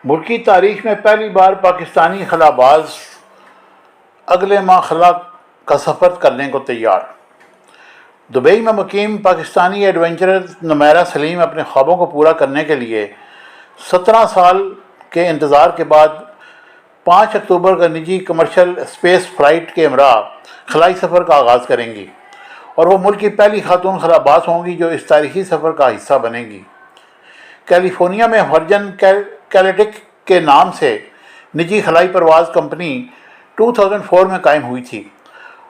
ملکی تاریخ میں پہلی بار پاکستانی خلاباز اگلے ماہ خلا کا سفر کرنے کو تیار۔ دبئی میں مقیم پاکستانی ایڈونچرر نمیرہ سلیم اپنے خوابوں کو پورا کرنے کے لیے 17 سال کے انتظار کے بعد 5 اکتوبر کا نجی کمرشل اسپیس فلائٹ کے ہمراہ خلائی سفر کا آغاز کریں گی، اور وہ ملک کی پہلی خاتون خلاباز ہوں گی جو اس تاریخی سفر کا حصہ بنیں گی۔ کیلیفورنیا میں ورجن کیلیٹک کے نام سے نجی خلائی پرواز کمپنی 2004 میں قائم ہوئی تھی،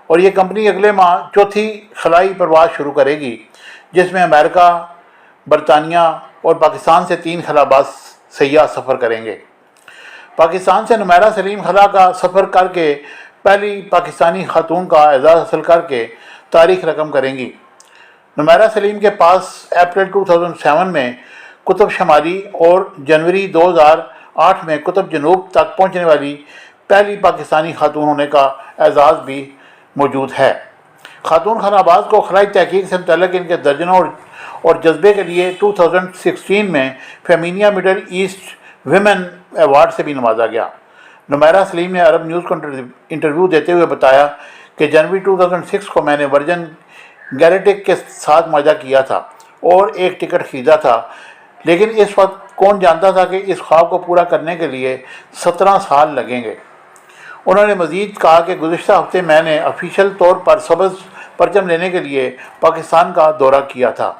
اور یہ کمپنی اگلے ماہ چوتھی خلائی پرواز شروع کرے گی، جس میں امریکہ، برطانیہ اور پاکستان سے 3 خلاباز سیاح سفر کریں گے۔ پاکستان سے نمیرہ سلیم خلا کا سفر کر کے پہلی پاکستانی خاتون کا اعزاز حاصل کر کے تاریخ رقم کریں گی۔ نمیرہ سلیم کے پاس اپریل 2007 میں قطب شمالی اور جنوری 2008 میں قطب جنوب تک پہنچنے والی پہلی پاکستانی خاتون ہونے کا اعزاز بھی موجود ہے۔ خاتون خلاباز کو خلائی تحقیق سے متعلق ان کے درجنوں اور جذبے کے لیے 2016 میں فیمینیا مڈل ایسٹ ویمن ایوارڈ سے بھی نوازا گیا۔ نمیرہ سلیم نے عرب نیوز کو انٹرویو دیتے ہوئے بتایا کہ جنوری 2006 کو میں نے ورجن گیلیٹک کے ساتھ معاہدہ کیا تھا اور ایک ٹکٹ خریدا تھا، لیکن اس وقت کون جانتا تھا کہ اس خواب کو پورا کرنے کے لیے 17 سال لگیں گے۔ انہوں نے مزید کہا کہ گزشتہ ہفتے میں نے آفیشیل طور پر سبز پرچم لینے کے لیے پاکستان کا دورہ کیا تھا۔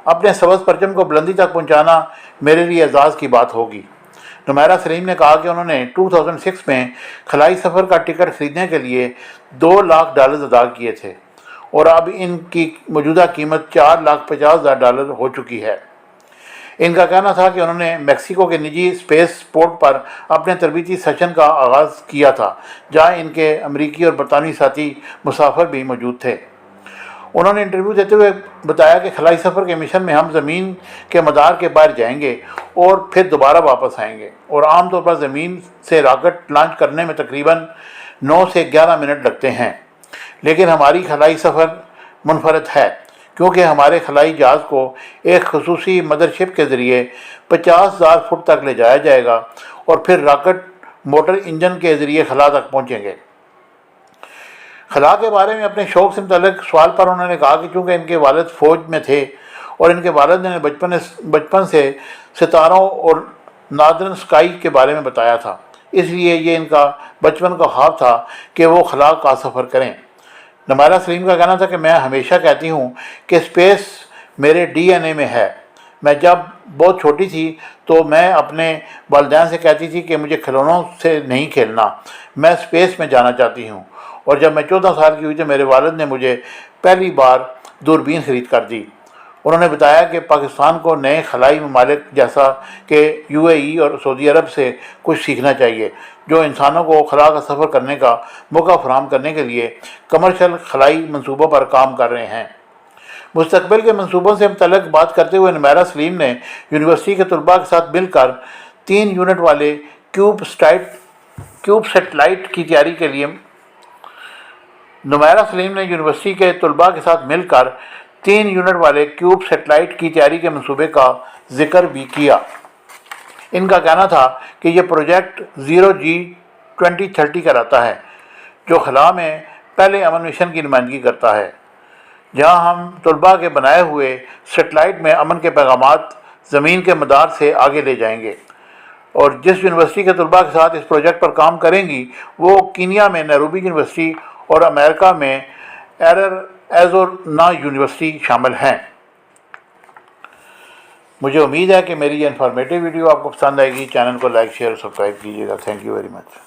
اپنے سبز پرچم کو بلندی تک پہنچانا میرے لیے اعزاز کی بات ہوگی۔ نمیرہ سلیم نے کہا کہ انہوں نے 2006 میں خلائی سفر کا ٹکٹ خریدنے کے لیے $2 لاکھ ادا کیے تھے، اور اب ان کی موجودہ قیمت $4,50,000 ہو چکی ہے۔ ان کا کہنا تھا کہ انہوں نے میکسیکو کے نجی اسپیس پورٹ پر اپنے تربیتی سیشن کا آغاز کیا تھا، جہاں ان کے امریکی اور برطانوی ساتھی مسافر بھی موجود تھے۔ انہوں نے انٹرویو دیتے ہوئے بتایا کہ خلائی سفر کے مشن میں ہم زمین کے مدار کے باہر جائیں گے اور پھر دوبارہ واپس آئیں گے، اور عام طور پر زمین سے راکٹ لانچ کرنے میں تقریباً 9 سے 11 منٹ لگتے ہیں، لیکن ہماری خلائی سفر منفرد ہے، کیونکہ ہمارے خلائی جہاز کو ایک خصوصی مدرشپ کے ذریعے 50,000 فٹ تک لے جایا جائے گا، اور پھر راکٹ موٹر انجن کے ذریعے خلا تک پہنچیں گے۔ خلا کے بارے میں اپنے شوق سے متعلق سوال پر انہوں نے کہا کہ چونکہ ان کے والد فوج میں تھے اور ان کے والد نے بچپن سے ستاروں اور ناردرن اسکائی کے بارے میں بتایا تھا، اس لیے یہ ان کا بچپن کا خواب تھا کہ وہ خلا کا سفر کریں۔ نمیرہ سلیم کا کہنا تھا کہ میں ہمیشہ کہتی ہوں کہ اسپیس میرے DNA میں ہے۔ میں جب بہت چھوٹی تھی تو میں اپنے والدین سے کہتی تھی کہ مجھے کھلونوں سے نہیں کھیلنا، میں اسپیس میں جانا چاہتی ہوں، اور جب میں 14 سال کی ہوئی تو میرے والد نے مجھے پہلی بار دوربین خرید کر دی۔ انہوں نے بتایا کہ پاکستان کو نئے خلائی ممالک جیسا کہ UAE اور سعودی عرب سے کچھ سیکھنا چاہیے، جو انسانوں کو خلا کا سفر کرنے کا موقع فراہم کرنے کے لیے کمرشل خلائی منصوبوں پر کام کر رہے ہیں۔ مستقبل کے منصوبوں سے متعلق بات کرتے ہوئے نمیرہ سلیم نے یونیورسٹی کے طلباء کے ساتھ مل کر 3 یونٹ والے کیوب سیٹلائٹ کی تیاری کے لیے نمیرہ سلیم نے یونیورسٹی کے طلباء کے ساتھ مل کر 3 یونٹ والے کیوب سیٹلائٹ کی تیاری کے منصوبے کا ذکر بھی کیا۔ ان کا کہنا تھا کہ یہ پروجیکٹ 0G 2030 کراتا ہے، جو خلا میں پہلے امن مشن کی نمائندگی کرتا ہے، جہاں ہم طلباء کے بنائے ہوئے سیٹلائٹ میں امن کے پیغامات زمین کے مدار سے آگے لے جائیں گے۔ اور جس یونیورسٹی کے طلباء کے ساتھ اس پروجیکٹ پر کام کریں گی وہ کینیا میں نیروبی یونیورسٹی اور امریکہ میں ایریزونا یونیورسٹی شامل ہیں۔ مجھے امید ہے کہ میری یہ انفارمیٹیو ویڈیو آپ کو پسند آئے گی۔ چینل کو لائک، شیئر اور سبسکرائب کیجیے گا۔ Thank you very much.